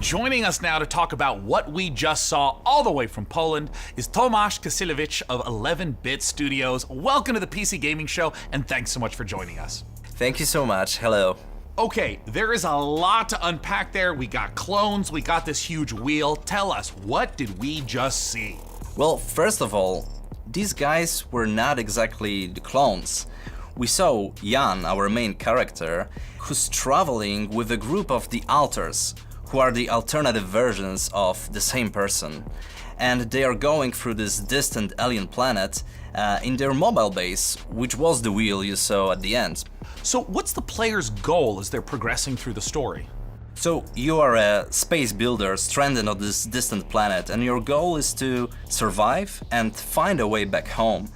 Joining us now to talk about what we just saw all the way from Poland is Tomasz Kasilewicz of 11-Bit Studios. Welcome to the PC Gaming Show, and thanks so much for joining us. Thank you so much. Hello. Okay, there is a lot to unpack there. We got clones, we got this huge wheel. Tell us, what did we just see? Well, first of all, these guys were not exactly the clones. We saw Jan, our main character, who's traveling with a group of the Alters, who are the alternative versions of the same person. And they are going through this distant alien planet in their mobile base, which was the wheel you saw at the end. So what's the player's goal as they're progressing through the story? So you are a space builder stranded on this distant planet, and your goal is to survive and find a way back home.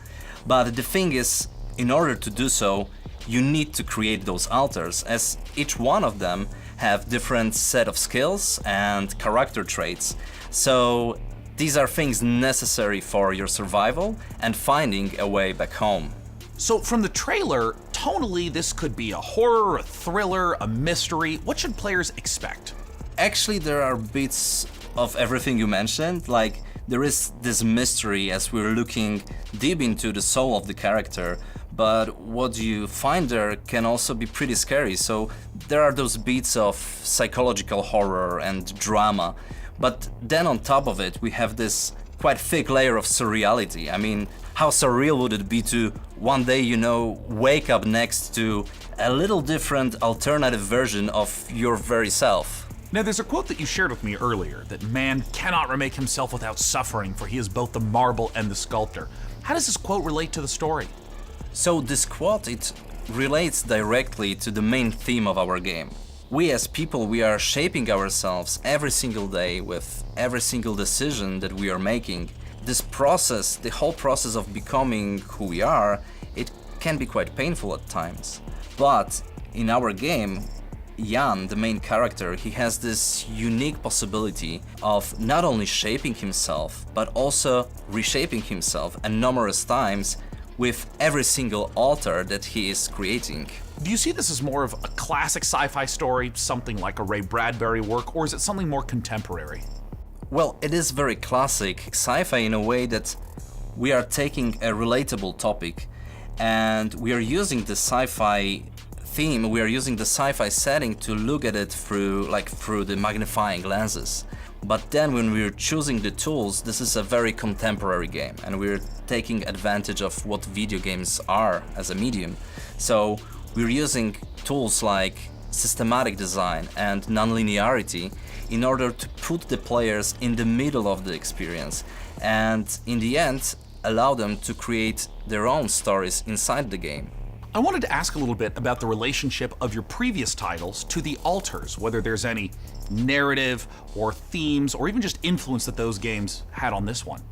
But the thing is, in order to do so, you need to create those alters, as each one of them have different set of skills and character traits. So these are things necessary for your survival and finding a way back home. So from the trailer, tonally this could be a horror, a thriller, a mystery. What should players expect? Actually, there are bits of everything you mentioned. Like, there is this mystery as we're looking deep into the soul of the character, but what you find there can also be pretty scary. So there are those beats of psychological horror and drama, but then on top of it we have this quite thick layer of surreality. I mean, how surreal would it be to one day, wake up next to a little different alternative version of your very self? Now, there's a quote that you shared with me earlier, that man cannot remake himself without suffering, for he is both the marble and the sculptor. How does this quote relate to the story? So this quote, it relates directly to the main theme of our game. We as people, we are shaping ourselves every single day with every single decision that we are making. This process, the whole process of becoming who we are, it can be quite painful at times. But in our game, Jan, the main character, he has this unique possibility of not only shaping himself, but also reshaping himself numerous times with every single alter that he is creating. Do you see this as more of a classic sci-fi story, something like a Ray Bradbury work, or is it something more contemporary? Well, it is very classic sci-fi in a way that we are taking a relatable topic and we are using the sci-fi theme, we are using the sci-fi setting to look at it through the magnifying lenses. But then when we're choosing the tools, this is a very contemporary game and we're taking advantage of what video games are as a medium. So we're using tools like systematic design and nonlinearity in order to put the players in the middle of the experience and in the end allow them to create their own stories inside the game. I wanted to ask a little bit about the relationship of your previous titles to the Alters, whether there's any narrative or themes or even just influence that those games had on this one.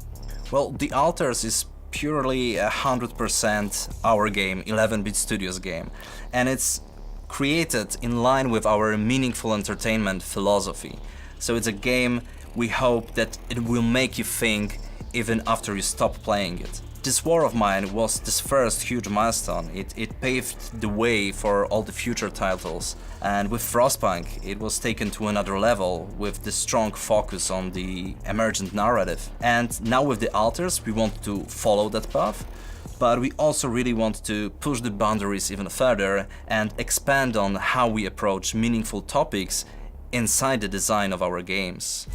Well, the Alters is purely 100% our game, 11-Bit Studios game, and it's created in line with our meaningful entertainment philosophy. So it's a game we hope that it will make you think even after you stop playing it. This War of Mine was this first huge milestone. It paved the way for all the future titles. And with Frostpunk, it was taken to another level with the strong focus on the emergent narrative. And now with the Alters, we want to follow that path, but we also really want to push the boundaries even further and expand on how we approach meaningful topics inside the design of our games.